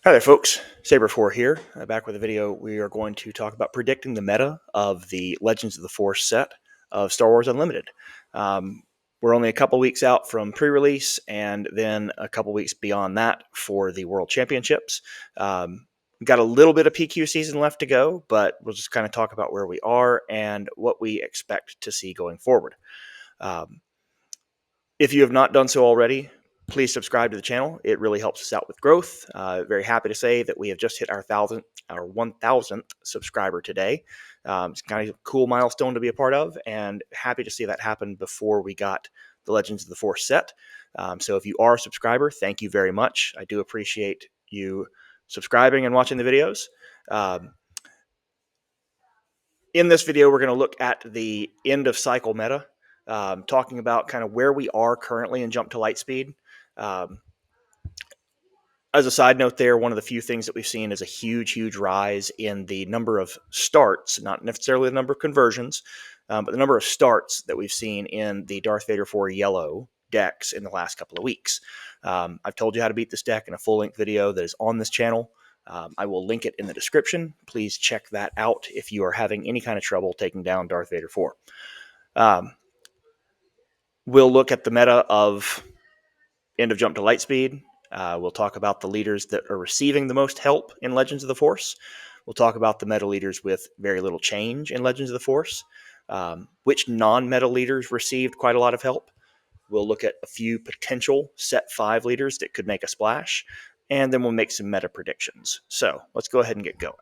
Hi there, folks. Saber4 here. Back with a video. We are going to talk about predicting the meta of the Legends of the Force set of Star Wars Unlimited. We're only a couple weeks out from pre-release, and then a couple weeks beyond that for the World Championships. We've got a little bit of PQ season left to go, but we'll just kind of talk about where we are and what we expect to see going forward. If you have not done so already, please subscribe to the channel. It really helps us out with growth. Very happy to say that we have just hit our 1,000th subscriber today. It's kind of a cool milestone to be a part of, and happy to see that happen before we got the Legends of the Force set. So if you are a subscriber, thank you very much. I do appreciate you subscribing and watching the videos. In this video, we're going to look at the end of cycle meta, talking about kind of where we are currently in Jump to Lightspeed. As a side note there, one of the few things that we've seen is a huge rise in the number of starts, not necessarily the number of conversions, but the number of starts that we've seen in the Darth Vader 4 yellow decks in the last couple of weeks. I've told you how to beat this deck in a full-length video that is on this channel. I will link it in the description. Please check that out if you are having any kind of trouble taking down Darth Vader 4. We'll look at the meta of end of Jump to Lightspeed. We'll talk about the leaders that are receiving the most help in Legends of the Force. We'll talk about the meta leaders with very little change in Legends of the Force. Which non-meta leaders received quite a lot of help. We'll look at a few potential set 5 leaders that could make a splash, and then we'll make some meta predictions. So let's go ahead and get going.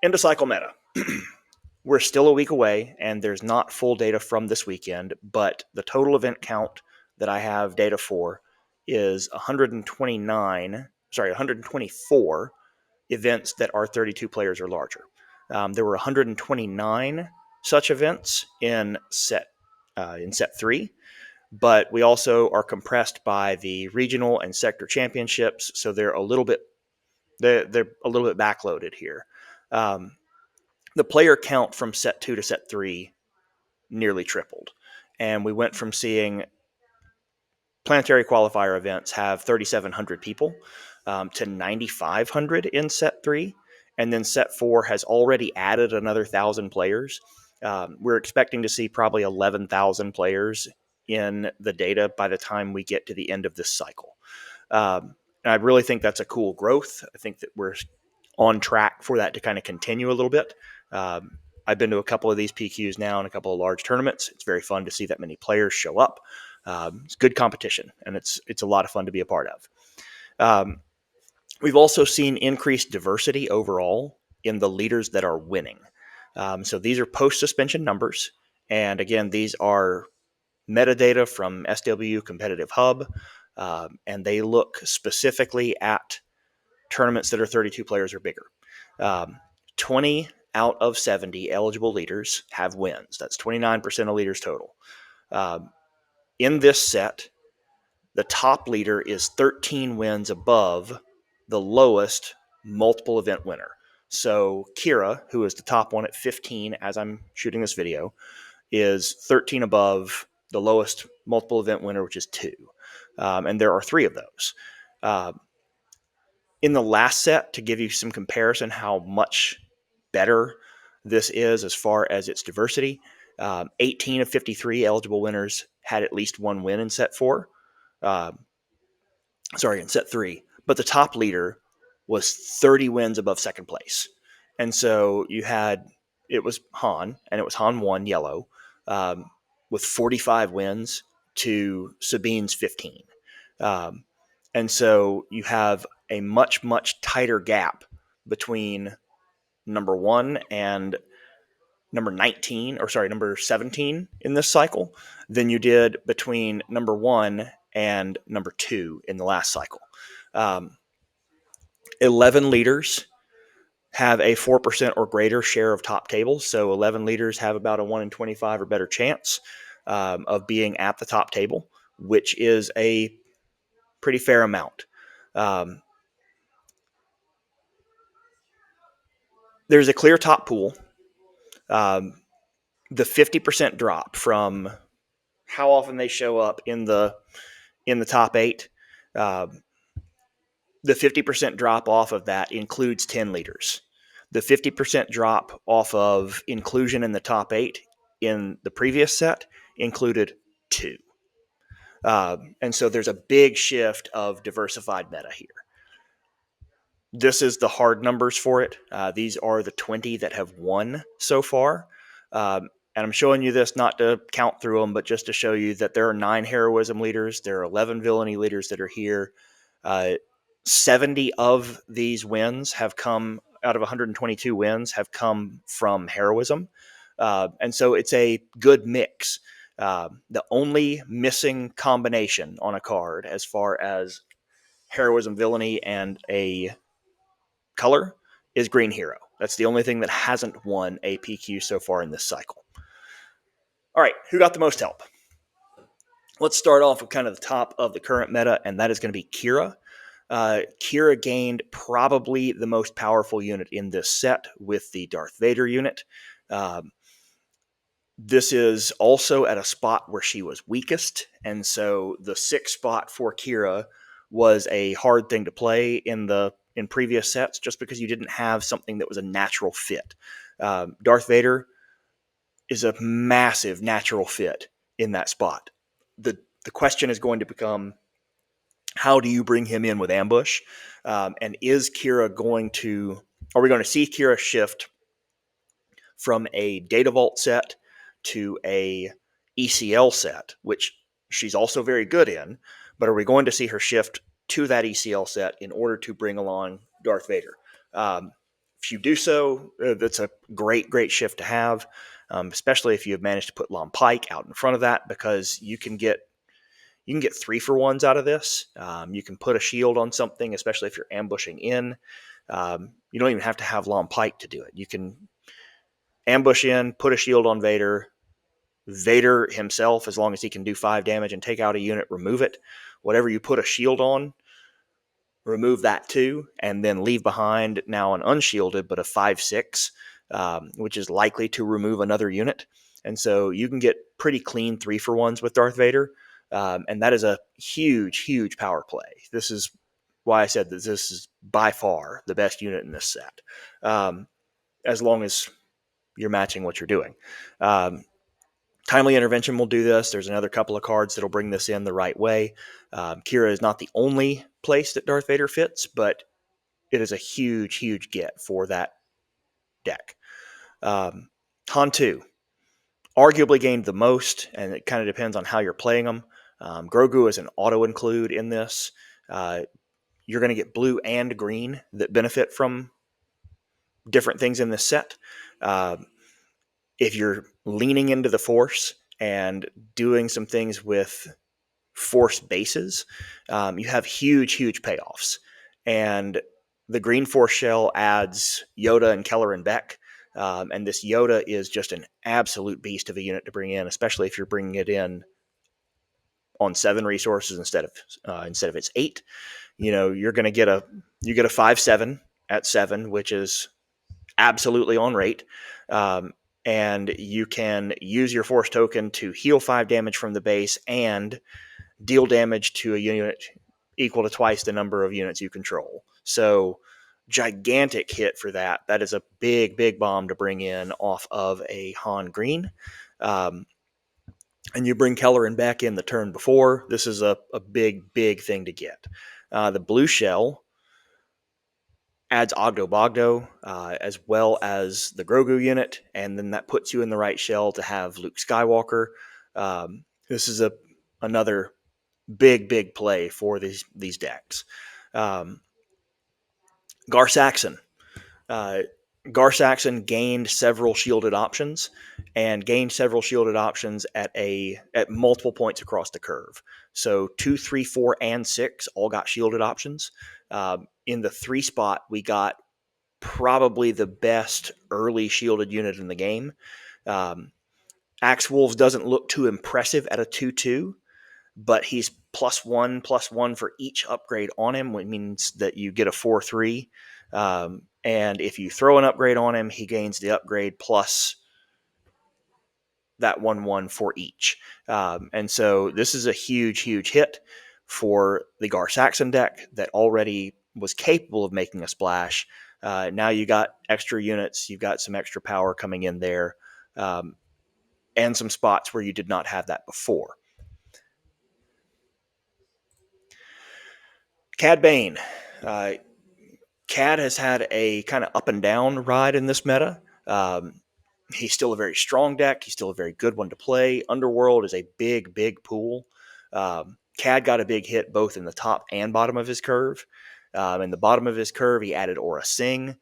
End of cycle meta. We're still a week away, and there's not full data from this weekend, but the total event count that I have data for is 124 events that are 32 players or larger. There were 129 such events in set 3, but we also are compressed by the regional and sector championships, so they're a little bit backloaded here. The player count from set 2 to set 3 nearly tripled, and we went from seeing planetary qualifier events have 3,700 people to 9,500 in set 3, and then set 4 has already added another 1,000 players. We're expecting to see probably 11,000 players in the data by the time we get to the end of this cycle. And I really think that's a cool growth. I think that we're on track for that to kind of continue a little bit. I've been to a couple of these PQs now and a couple of large tournaments. It's very fun to see that many players show up. It's good competition, and it's a lot of fun to be a part of. We've also seen increased diversity overall in the leaders that are winning. So these are post-suspension numbers, and again, these are metadata from SWU Competitive Hub, and they look specifically at tournaments that are 32 players or bigger. 20 out of 70 eligible leaders have wins. That's 29% of leaders total. In this set, the top leader is 13 wins above the lowest multiple event winner. So Kira, who is the top one at 15 as I'm shooting this video, is 13 above the lowest multiple event winner, which is 2. And there are 3 of those. In the last set, to give you some comparison how much better this is as far as its diversity, 18 of 53 eligible winners had at least one win in set 4. In set 3. But the top leader was 30 wins above second place. And so it was Han, and it was Han 1 yellow, with 45 wins to Sabine's 15. And so you have a much tighter gap between number 1 and number 17 in this cycle than you did between number 1 and number 2 in the last cycle. 11 leaders have a 4% or greater share of top tables. So 11 leaders have about a 1 in 25 or better chance of being at the top table, which is a pretty fair amount. There's a clear top pool. The 50% drop from how often they show up in the top 8 The 50% drop off of that includes 10 liters. The 50% drop off of inclusion in the top 8 in the previous set included 2. And so there's a big shift of diversified meta here. This is the hard numbers for it. These are the 20 that have won so far. And I'm showing you this not to count through them, but just to show you that there are 9 heroism leaders. There are 11 villainy leaders that are here. 70 of these wins have come out of 122 wins have come heroism. And so it's a good mix. The only missing combination on a card as far as heroism, villainy, and a color is green hero. That's the only thing that hasn't won a PQ so far in this cycle. All right, who got the most help? Let's start off with kind of the top of the current meta, and that is going to be Kira. Kira gained probably the most powerful unit in this set with the Darth Vader unit. This is also at a spot where she was weakest, and so the 6th spot for Kira was a hard thing to play in previous sets just because you didn't have something that was a natural fit. Darth Vader is a massive natural fit in that spot. The question is going to become, how do you bring him in with ambush? And is Kira are we going to see Kira shift from a Data Vault set to a ECL set, which she's also very good in, but are we going to see her shift to that ECL set in order to bring along Darth Vader? If you do so, that's a great shift to have, especially if you have managed to put Lon Pike out in front of that, because you can get 3-for-1s out of this. You can put a shield on something, especially if you're ambushing in. You don't even have to have Lon Pike to do it. You can ambush in, put a shield on Vader. Vader himself, as long as he can do 5 damage and take out a unit, remove it. Whatever you put a shield on, remove that too, and then leave behind now an unshielded, but a 5/6, which is likely to remove another unit. And so you can get pretty clean 3-for-1s with Darth Vader, and that is a huge power play. This is why I said that this is by far the best unit in this set, as long as you're matching what you're doing. Timely Intervention will do this. There's another couple of cards that'll bring this in the right way. Kira is not the only place that Darth Vader fits, but it is a huge get for that deck. Han 2 arguably gained the most, and it kind of depends on how you're playing them. Grogu is an auto-include in this. You're going to get blue and green that benefit from different things in this set. If you're leaning into the Force and doing some things with Force bases, you have huge payoffs. And the green Force shell adds Yoda and Keller and Beck. And this Yoda is just an absolute beast of a unit to bring in, especially if you're bringing it in on 7 resources instead of its 8. You're going to get a 5/7 at 7, which is absolutely on rate. And you can use your Force token to heal 5 damage from the base and deal damage to a unit equal to twice the number of units you control. So gigantic hit for that. That is a big bomb to bring in off of a Han Green. And you bring Keller and Beck in the turn before. This is a big thing to get. The blue shell adds Ogdo Bogdo, as well as the Grogu unit, and then that puts you in the right shell to have Luke Skywalker. This is another big play for these decks. Gar Saxon. Gar Saxon gained several shielded options, and gained several shielded options at multiple points across the curve. So 2, 3, 4, and 6 all got shielded options. In the 3 spot, we got probably the best early shielded unit in the game. Axe Wolves doesn't look too impressive at a 2/2, but he's +1/+1 for each upgrade on him, which means that you get a 4/3. And if you throw an upgrade on him, he gains the upgrade plus that 1/1 for each. And so this is a huge hit for the Gar Saxon deck that already was capable of making a splash. Now you got extra units, you've got some extra power coming in there, and some spots where you did not have that before. Cad Bane. Cad has had a kind of up and down ride in this meta. He's still a very strong deck. He's still a very good one to play. Underworld is a big, big pool. Cad got a big hit both in the top and bottom of his curve. In the bottom of his curve, he added Aura Sing.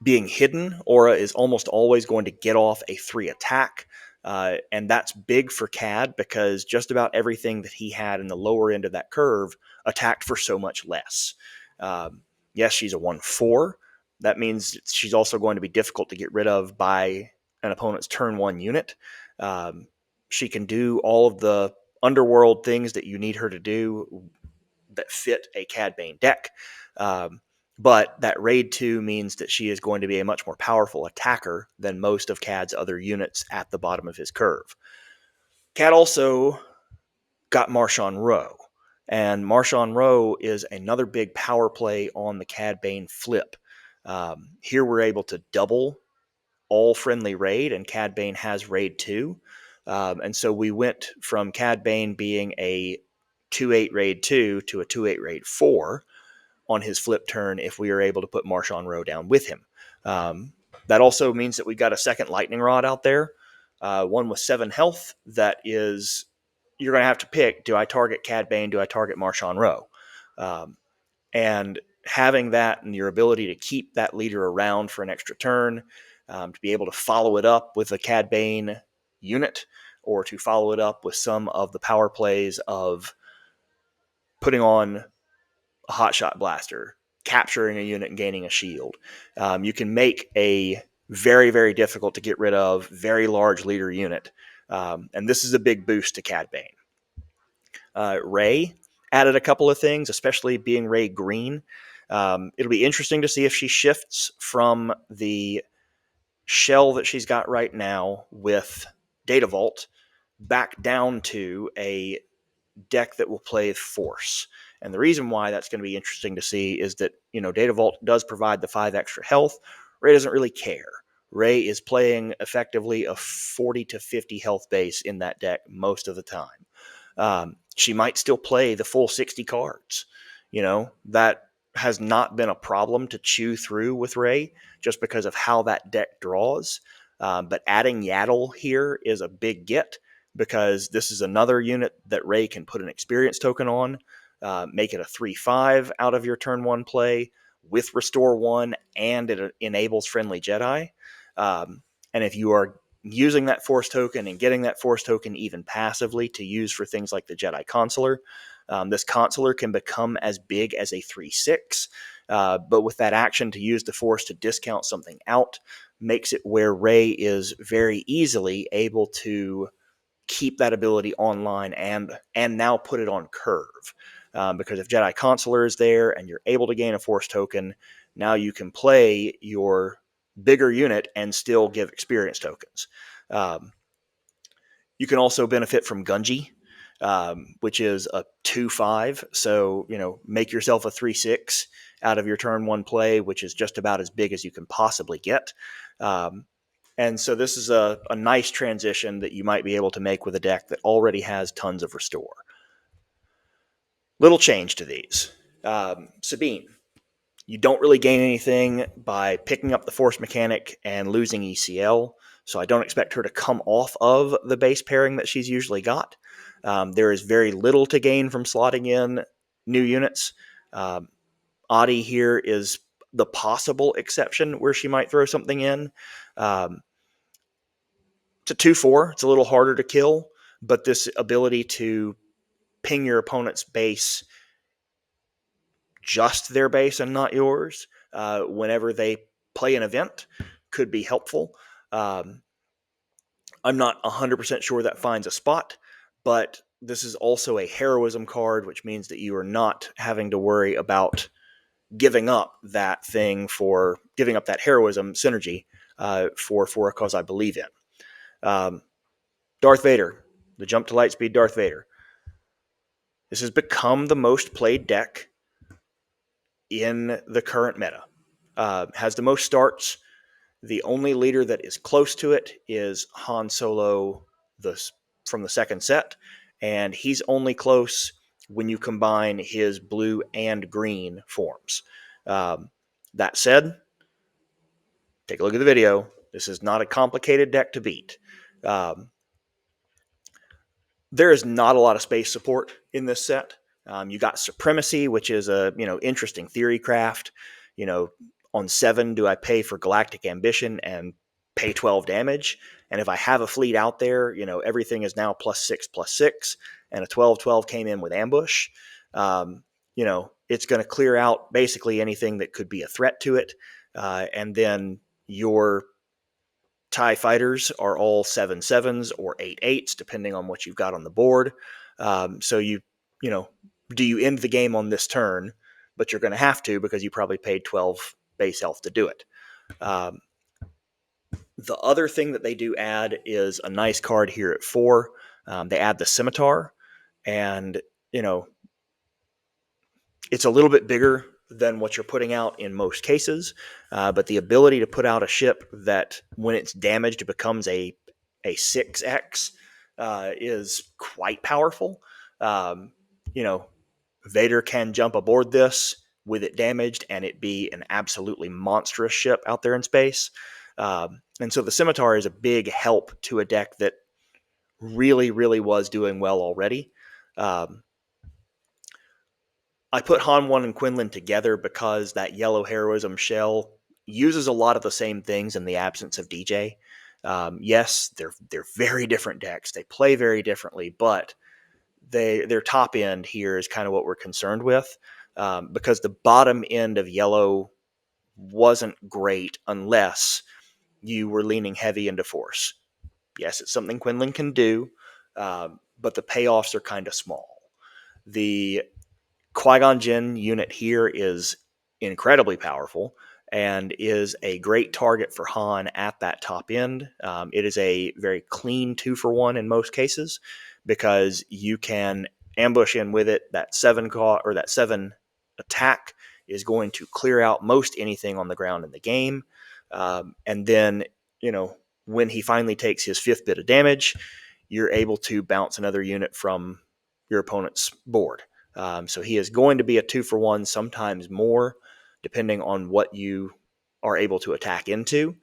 Being hidden, Aura is almost always going to get off a 3 attack. And that's big for Cad because just about everything that he had in the lower end of that curve attacked for so much less. Yes, she's a 1/4. That means she's also going to be difficult to get rid of by an opponent's turn 1 unit. She can do all of the underworld things that you need her to do that fit a Cad Bane deck. But that raid 2 means that she is going to be a much more powerful attacker than most of Cad's other units at the bottom of his curve. Cad also got Marshawn Rowe. And Marshawn Rowe is another big power play on the Cad Bane flip. Here we're able to double all friendly raid, and Cad Bane has raid 2. And so we went from Cad Bane being a 2/8 raid 2 to a 2/8 raid 4 on his flip turn if we are able to put Marshawn Rowe down with him. That also means that we've got a second lightning rod out there, one with 7 health that is, you're going to have to pick, do I target Cad Bane, do I target Marshawn Rowe? And having that and your ability to keep that leader around for an extra turn, to be able to follow it up with a Cad Bane unit, or to follow it up with some of the power plays of putting on a hotshot blaster, capturing a unit and gaining a shield. You can make a very, very difficult to get rid of, very large leader unit. And this is a big boost to Cad Bane. Ray added a couple of things, especially being Ray Green. It'll be interesting to see if she shifts from the shell that she's got right now with Data Vault back down to a deck that will play Force. And the reason why that's going to be interesting to see is that, Data Vault does provide the 5 extra health. Ray doesn't really care. Ray is playing effectively a 40 to 50 health base in that deck most of the time. She might still play the full 60 cards. That has not been a problem to chew through with Ray just because of how that deck draws. But adding Yaddle here is a big get, because this is another unit that Ray can put an experience token on, make it a 3/5 out of your turn 1 play with Restore 1, and it enables Friendly Jedi. And if you are using that Force token and getting that Force token even passively to use for things like the Jedi Consular, this Consular can become as big as a 3/6. But with that action to use the Force to discount something out, makes it where Ray is very easily able to keep that ability online and now put it on curve. Because if Jedi Consular is there and you're able to gain a Force token, now you can play your bigger unit and still give experience tokens. You can also benefit from Gunji, which is a 2/5. So, make yourself a 3/6 out of your turn 1 play, which is just about as big as you can possibly get. And so this is a nice transition that you might be able to make with a deck that already has tons of Restore. Little change to these. Sabine, you don't really gain anything by picking up the Force mechanic and losing ECL, so I don't expect her to come off of the base pairing that she's usually got. There is very little to gain from slotting in new units. Adi here is the possible exception where she might throw something in. It's a 2/4. It's a little harder to kill, but this ability to ping your opponent's base, just their base and not yours, whenever they play an event, could be helpful. I'm not 100% sure that finds a spot, but this is also a heroism card, which means that you are not having to worry about giving up that heroism synergy for a cause I believe in. Darth Vader, the jump to lightspeed Darth Vader. This has become the most played deck in the current meta. Has the most starts. The only leader that is close to it is Han Solo from the second set, and he's only close when you combine his blue and green forms. That said, take a look at the video. This is not a complicated deck to beat. There is not a lot of space support in this set. You got Supremacy, which is a interesting theory craft. On 7, do I pay for Galactic Ambition and pay 12 damage? And if I have a fleet out there, everything is now +6/+6, and a 12/12 came in with Ambush. It's going to clear out basically anything that could be a threat to it. And then your TIE fighters are all 7/7s or 8/8s, depending on what you've got on the board. So do you end the game on this turn? But you're going to have to, because you probably paid 12 base health to do it. The other thing that they do add is a nice card here at 4. They add the Scimitar, and it's a little bit bigger than what you're putting out in most cases, but the ability to put out a ship that, when it's damaged, becomes a 6x is quite powerful. Vader can jump aboard this with it damaged, and it be an absolutely monstrous ship out there in space. And so the Scimitar is a big help to a deck that really, really was doing well already. I put Han 1 and Quinlan together because that Yellow Heroism shell uses a lot of the same things in the absence of DJ. Yes, they're very different decks. They play very differently, but their top end here is kind of what we're concerned with, because the bottom end of Yellow wasn't great unless you were leaning heavy into Force. Yes, it's something Quinlan can do, but the payoffs are kind of small. The Qui-Gon Jinn unit here is incredibly powerful and is a great target for Han at that top end. It is a very clean 2-for-1 in most cases, because you can ambush in with it. That 7 attack is going to clear out most anything on the ground in the game. And then, when he finally takes his 5th bit of damage, you're able to bounce another unit from your opponent's board. So he is going to be a 2-for-1, sometimes more, depending on what you are able to attack into.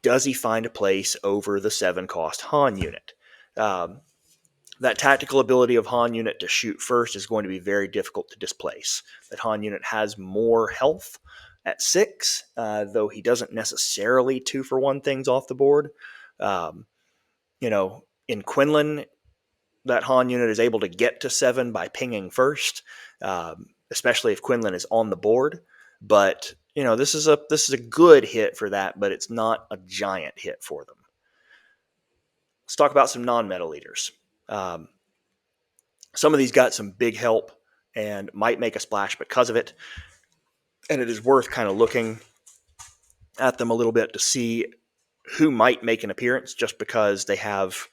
Does he find a place over the 7-cost Han unit? That tactical ability of Han unit to shoot first is going to be very difficult to displace. That Han unit has more health at 6, though he doesn't necessarily 2-for-1 things off the board. In Quinlan, that Han unit is able to get to 7 by pinging first, especially if Quinlan is on the board. But this is a good hit for that, but it's not a giant hit for them. Let's talk about some non-meta leaders. Some of these got some big help and might make a splash because of it, and it is worth kind of looking at them a little bit to see who might make an appearance just because they have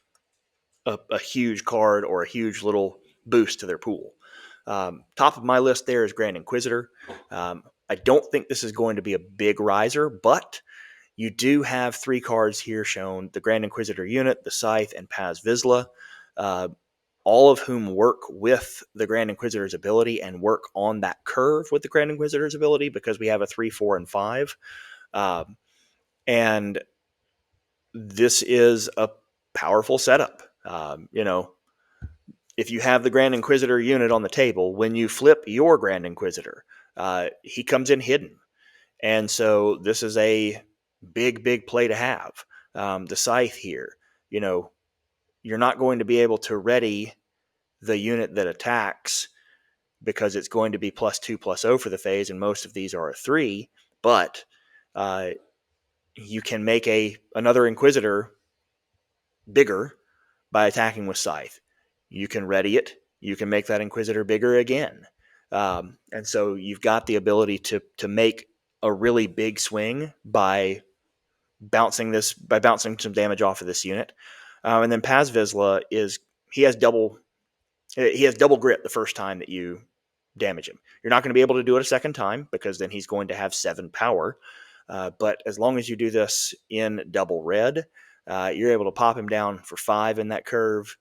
a huge card or a huge little boost to their pool. Top of my list there is Grand Inquisitor. I don't think this is going to be a big riser, but you do have 3 cards here shown: the Grand Inquisitor unit, the Scythe, and Paz Vizsla, all of whom work with the Grand Inquisitor's ability and work on that curve with the Grand Inquisitor's ability, because we have a 3, 4, and 5. And this is a powerful setup. If you have the Grand Inquisitor unit on the table, when you flip your Grand Inquisitor, he comes in hidden. And so this is a big, big play to have. The Scythe here, you're not going to be able to ready the unit that attacks, because it's going to be +2/+0 for the phase, and most of these are a 3, but you can make another Inquisitor bigger by attacking with Scythe. You can ready it. You can make that Inquisitor bigger again. And so you've got the ability to make a really big swing by bouncing some damage off of this unit. And then Paz Vizsla he has double he has double grit the first time that you damage him. You're not going to be able to do it a second time because then he's going to have 7 power. But as long as you do this in double red, you're able to pop him down for 5 in that curve,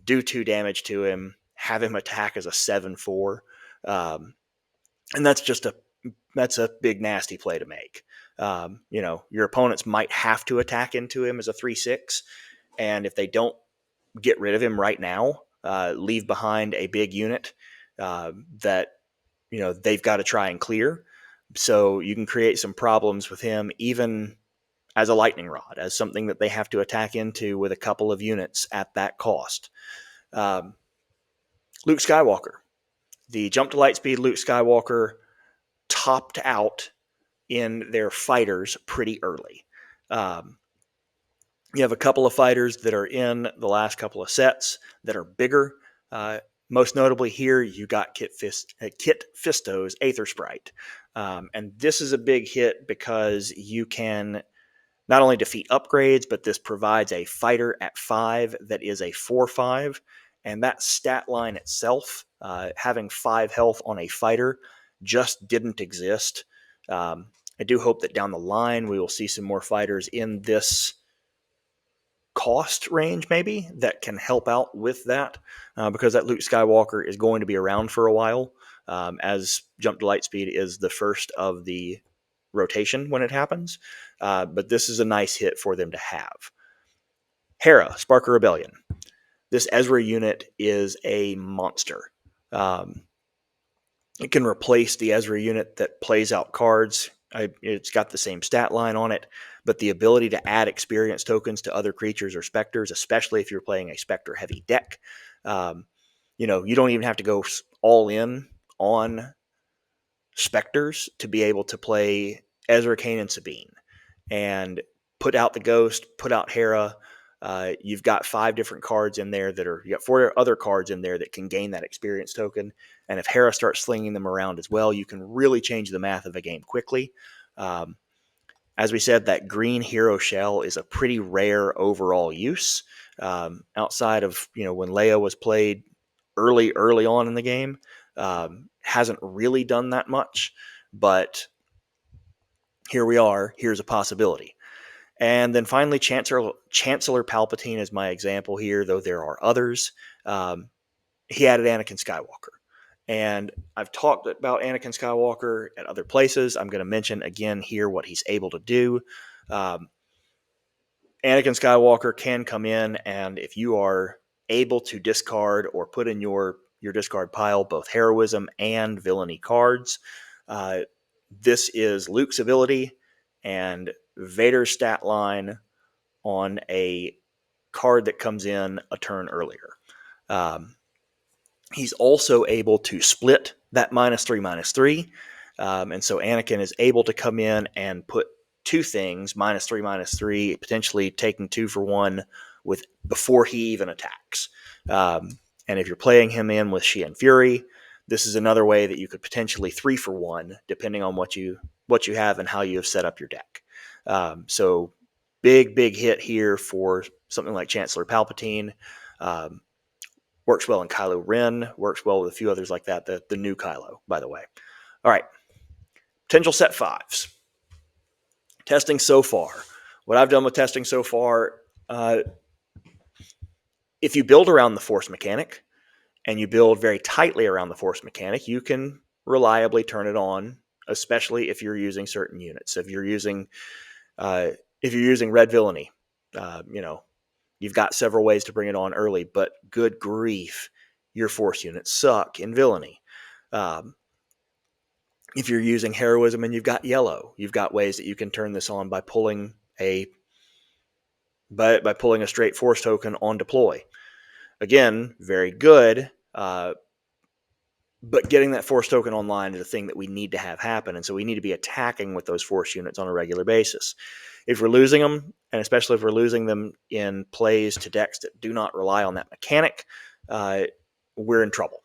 do 2 damage to him, have him attack as a 7/4, and that's a big nasty play to make. Your opponents might have to attack into him as a 3/6, and if they don't get rid of him right now, leave behind a big unit that they've got to try and clear. So you can create some problems with him, even as a lightning rod, as something that they have to attack into with a couple of units at that cost. Luke Skywalker. The jump to light speed Luke Skywalker topped out in their fighters pretty early. You have a couple of fighters that are in the last couple of sets that are bigger. Most notably here, you got Kit Fisto's Aether Sprite. And this is a big hit because you can not only defeat upgrades, but this provides a fighter at 5 that is a 4/5. And that stat line itself, having 5 health on a fighter, just didn't exist. I do hope that down the line we will see some more fighters in this cost range maybe that can help out with that, because that Luke Skywalker is going to be around for a while, as jump to light speed is the first of the rotation when it happens. But this is a nice hit for them to have. Hera, Spark of Rebellion. This Ezra unit is a monster. It can replace the Ezra unit that plays out cards. It's got the same stat line on it, but the ability to add experience tokens to other creatures or specters, especially if you're playing a specter-heavy deck, you don't even have to go all in on specters to be able to play Ezra, Kane, and Sabine, and put out the Ghost, put out Hera. You've got 5 different cards in there you got 4 other cards in there that can gain that experience token. And if Hera starts slinging them around as well, you can really change the math of a game quickly. As we said, that green hero shell is a pretty rare overall use. Outside of, when Leia was played early on in the game, hasn't really done that much, but here we are. Here's a possibility. And then finally, Chancellor Palpatine is my example here, though there are others. He added Anakin Skywalker. And I've talked about Anakin Skywalker at other places. I'm going to mention again here what he's able to do. Anakin Skywalker can come in, and if you are able to discard or put in your discard pile both heroism and villainy cards, this is Luke's ability and Vader's stat line on a card that comes in a turn earlier. He's also able to split that -3/-3. And so Anakin is able to come in and put 2 things, -3/-3, potentially taking 2 for 1 before he even attacks. And if you're playing him in with Sheehan Fury, this is another way that you could potentially 3 for 1, depending on what you have and how you have set up your deck. So big hit here for something like Chancellor Palpatine. Works well in Kylo Ren, works well with a few others like that, the new Kylo, by the way. All right, potential set 5s. Testing so far. What I've done with testing so far, if you build around the Force mechanic, and you build very tightly around the Force mechanic, you can reliably turn it on, especially if you're using certain units. If you're using Red Villainy, you've got several ways to bring it on early, but good grief, your Force units suck in Villainy. If you're using Heroism and you've got Yellow, you've got ways that you can turn this on by pulling a straight Force token on deploy. Again, very good, but getting that Force token online is a thing that we need to have happen, and so we need to be attacking with those Force units on a regular basis. If we're losing them, and especially if we're losing them in plays to decks that do not rely on that mechanic, we're in trouble.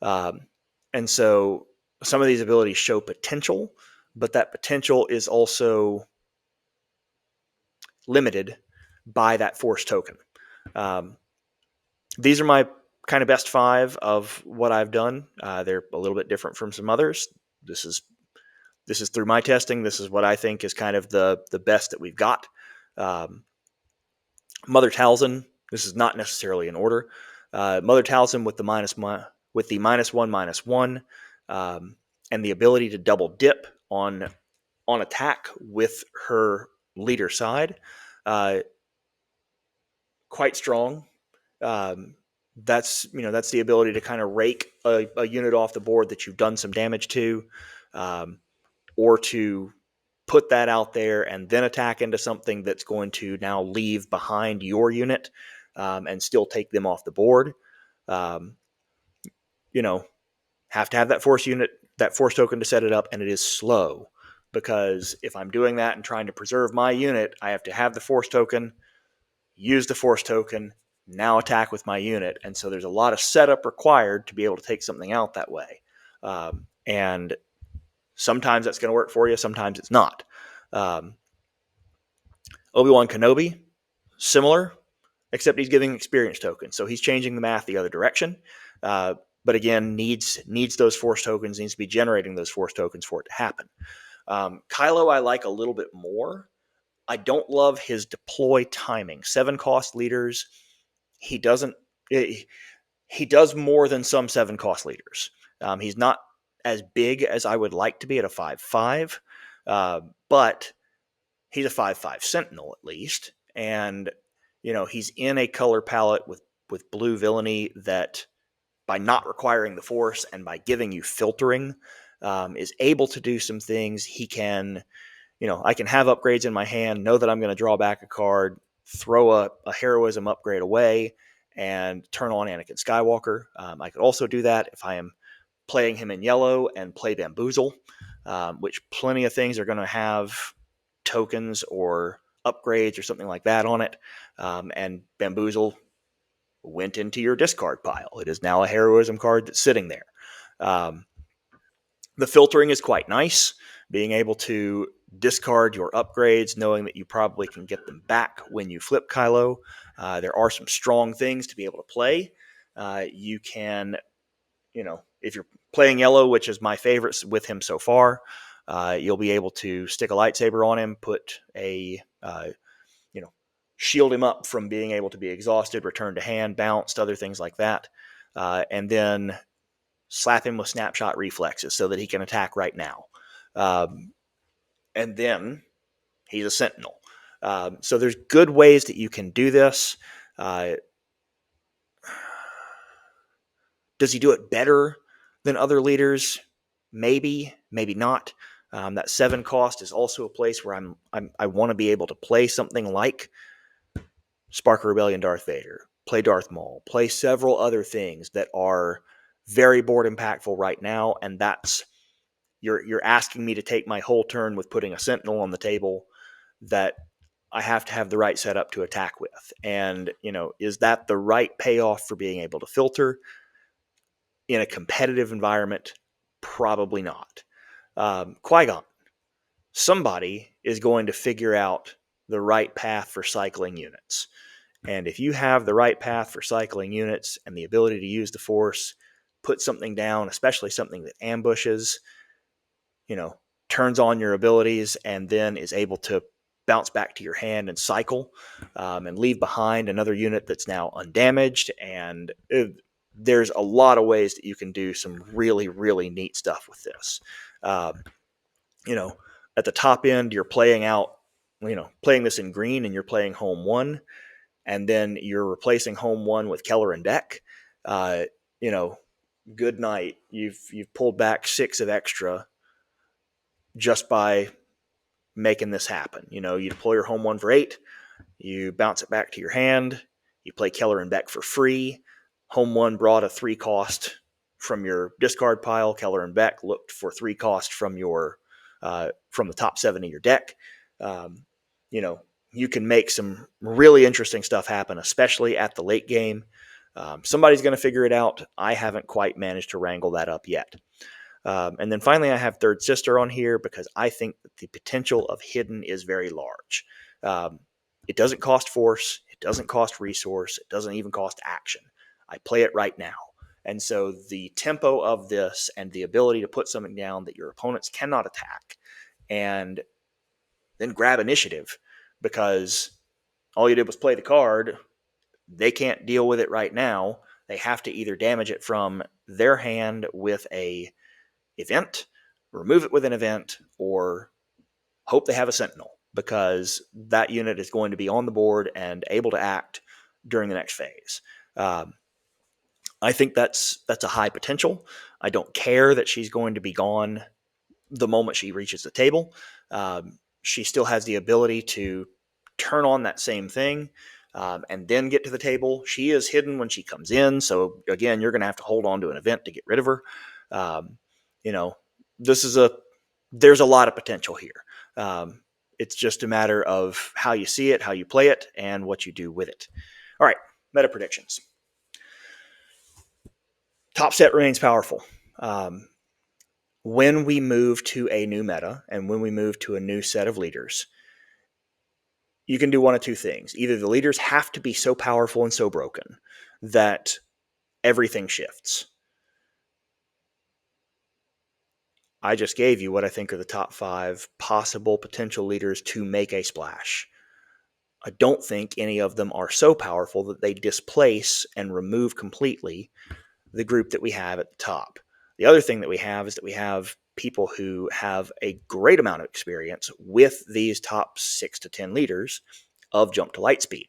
And so some of these abilities show potential, but that potential is also limited by that Force token. These are my kind of best 5 of what I've done. They're a little bit different from some others. This is through my testing. This is what I think is kind of the best that we've got. Mother Talzin. This is not necessarily in order. Mother Talzin with the -1/-1, and the ability to double dip on attack with her leader side. Quite strong. That's the ability to kind of rake a unit off the board that you've done some damage to, or to put that out there and then attack into something that's going to now leave behind your unit, and still take them off the board. Um, have to have that force token to set it up, and it is slow, because if I'm doing that and trying to preserve my unit, I have to have the force token, use the force token, now attack with my unit. And so there's a lot of setup required to be able to take something out that way. And sometimes that's going to work for you, sometimes it's not. Obi-Wan Kenobi, similar, except he's giving experience tokens. So he's changing the math the other direction. But again, needs those force tokens, needs to be generating those force tokens for it to happen. Kylo I like a little bit more. I don't love his deploy timing. 7 cost leaders, he does more than some 7 cost leaders. He's not as big as I would like to be at a 5/5, but he's a 5/5 Sentinel at least, and he's in a color palette with blue villainy that, by not requiring the force and by giving you filtering, is able to do some things. He can, I can have upgrades in my hand, know that I'm going to draw back a card, throw a heroism upgrade away, and turn on Anakin Skywalker. I could also do that if I am playing him in yellow and play Bamboozle, which plenty of things are going to have tokens or upgrades or something like that on it. And Bamboozle went into your discard pile. It is now a heroism card that's sitting there. The filtering is quite nice, being able to discard your upgrades, knowing that you probably can get them back when you flip Kylo. There are some strong things to be able to play. You can, if you're playing yellow, which is my favorite with him so far, you'll be able to stick a lightsaber on him, put a, shield him up from being able to be exhausted, return to hand, bounced, other things like that. And then slap him with snapshot reflexes so that he can attack right now. And then he's a Sentinel. So there's good ways that you can do this. Does he do it better than other leaders? Maybe, maybe not. That 7 cost is also a place where I want to be able to play something like Spark of Rebellion Darth Vader, play Darth Maul, play several other things that are very board impactful right now, and that's you're asking me to take my whole turn with putting a Sentinel on the table that I have to have the right setup to attack with. And, is that the right payoff for being able to filter in a competitive environment? Probably not. Qui-Gon, somebody is going to figure out the right path for cycling units. And if you have the right path for cycling units and the ability to use the Force, put something down, especially something that ambushes, turns on your abilities, and then is able to bounce back to your hand and cycle, and leave behind another unit that's now undamaged. And there's a lot of ways that you can do some really, really neat stuff with this. At the top end, you're playing this in green, and you're playing home 1, and then you're replacing home 1 with Keller and Deck. Good night. You've pulled back 6 of extra just by making this happen. You deploy your home 1 for 8, you bounce it back to your hand, you play Keller and Beck for free. Home 1 brought a 3 cost from your discard pile. Keller and Beck looked for 3 cost from your from the top 7 of your deck. You can make some really interesting stuff happen, especially at the late game. Somebody's going to figure it out. I haven't quite managed to wrangle that up yet. And then finally, I have Third Sister on here because I think that the potential of Hidden is very large. It doesn't cost force. It doesn't cost resource. It doesn't even cost action. I play it right now. And so the tempo of this and the ability to put something down that your opponents cannot attack and then grab initiative because all you did was play the card. They can't deal with it right now. They have to either damage it from their hand with a event, remove it with an event, or hope they have a sentinel because that unit is going to be on the board and able to act during the next phase. I think that's a high potential. I don't care that she's going to be gone the moment she reaches the table. She still has the ability to turn on that same thing and then get to the table. She is hidden when she comes in. So again, you're going to have to hold on to an event to get rid of her. You know, there's a lot of potential here. It's just a matter of how you see it, how you play it, and what you do with it. All right, meta predictions. Top set remains powerful. When we move to a new meta and when we move to a new set of leaders, you can do one of two things. Either the leaders have to be so powerful and so broken that everything shifts. I just gave you what I think are the top 5 possible potential leaders to make a splash. I don't think any of them are so powerful that they displace and remove completely the group that we have at the top. The other thing that we have is that we have people who have a great amount of experience with these top 6 to 10 leaders of jump to light speed.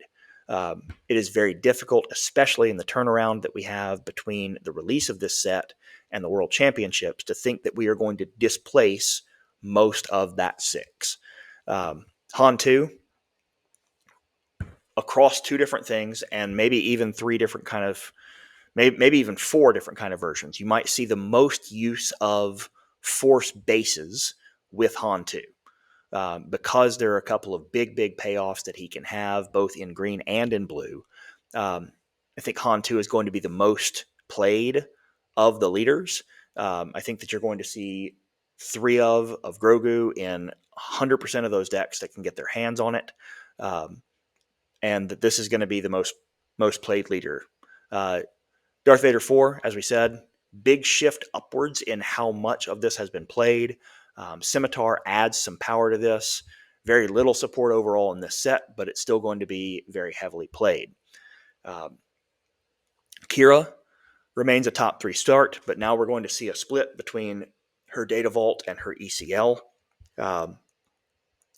It is very difficult, especially in the turnaround that we have between the release of this set and the World Championships, to think that we are going to displace most of that 6. Han 2, across 2 different things, and maybe even 3 different kind of, maybe even 4 different kind of versions. You might see the most use of force bases with Han 2. Because there are a couple of big payoffs that he can have both in green and in blue. I think Han 2 is going to be the most played of the leaders. I think that you're going to see 3 of Grogu in 100% of those decks that can get their hands on it. And that this is going to be the most played leader. Darth Vader 4, as we said, big shift upwards in how much of this has been played. Scimitar adds some power to this. Very little support overall in this set, but it's still going to be very heavily played. Kira remains a top 3 start, but now we're going to see a split between her Data Vault and her ECL. That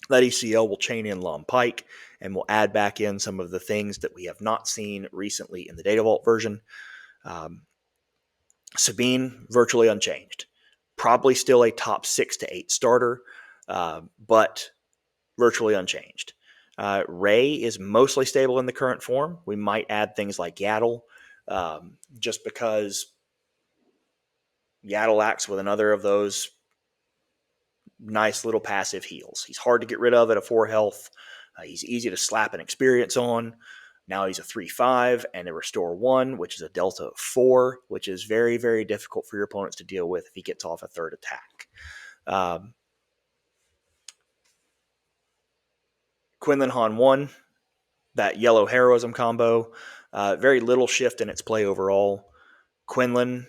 ECL will chain in Lom Pike and will add back in some of the things that we have not seen recently in the Data Vault version. Sabine, virtually unchanged. Probably still a top 6 to 8 starter, but virtually unchanged. Rey is mostly stable in the current form. We might add things like Yaddle, just because Yaddle acts with another of those nice little passive heals. He's hard to get rid of at a 4 health. He's easy to slap an experience on. Now he's a 3/5 and a restore 1, which is a delta of 4, which is very, very difficult for your opponents to deal with if he gets off a 3rd attack. Quinlan Han 1, that yellow heroism combo, very little shift in its play overall. Quinlan,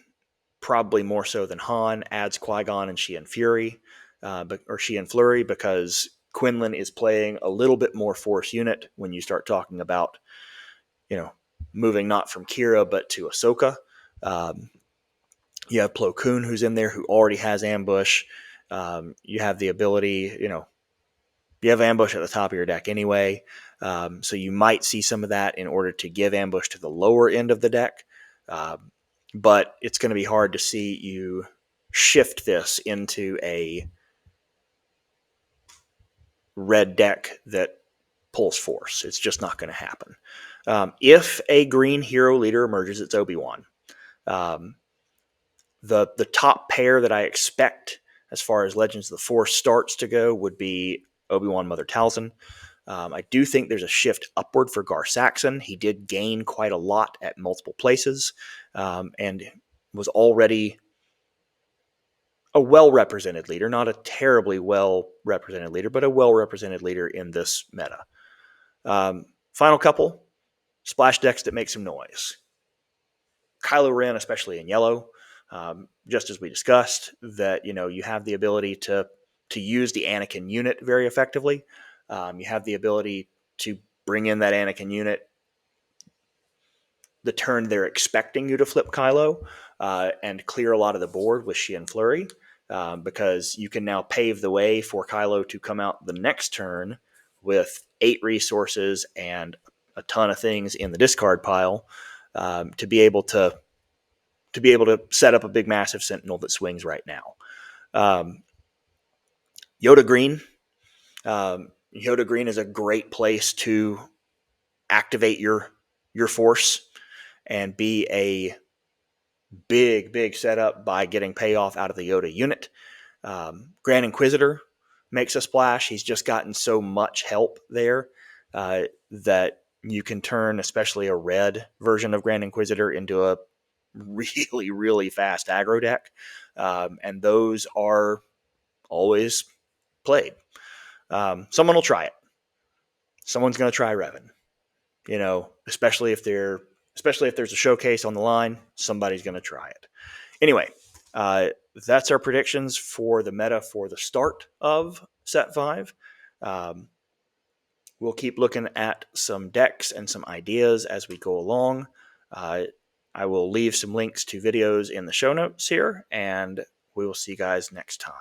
probably more so than Han, adds Qui-Gon and Sheehan Fury, or Sheehan Flurry, because Quinlan is playing a little bit more force unit when you start talking about, moving not from Kira but to Ahsoka. You have Plo Koon who's in there who already has ambush. You have the ability, you have ambush at the top of your deck anyway. So you might see some of that in order to give ambush to the lower end of the deck. But it's going to be hard to see you shift this into a red deck that pulls force. It's just not going to happen. If a green hero leader emerges, it's Obi-Wan. The top pair that I expect as far as Legends of the Force starts to go would be Obi-Wan, Mother Talzin. I do think there's a shift upward for Gar Saxon. He did gain quite a lot at multiple places and was already a well-represented leader, not a terribly well-represented leader, but a well-represented leader in this meta. Final couple, splash decks that make some noise. Kylo Ren, especially in yellow, just as we discussed, that you have the ability to use the Anakin unit very effectively. You have the ability to bring in that Anakin unit the turn they're expecting you to flip Kylo, and clear a lot of the board with Shi and Flurry, because you can now pave the way for Kylo to come out the next turn with 8 resources and a ton of things in the discard pile, to be able to set up a big massive Sentinel that swings right now. Yoda Green. Yoda Green is a great place to activate your force and be a big setup by getting payoff out of the Yoda unit. Grand Inquisitor makes a splash. He's just gotten so much help there that you can turn especially a red version of Grand Inquisitor into a really fast aggro deck. And those are always played. Someone will try it. Someone's going to try Revan. Especially if there's a showcase on the line, somebody's going to try it. Anyway, that's our predictions for the meta for the start of Set 5. We'll keep looking at some decks and some ideas as we go along. I will leave some links to videos in the show notes here, and we will see you guys next time.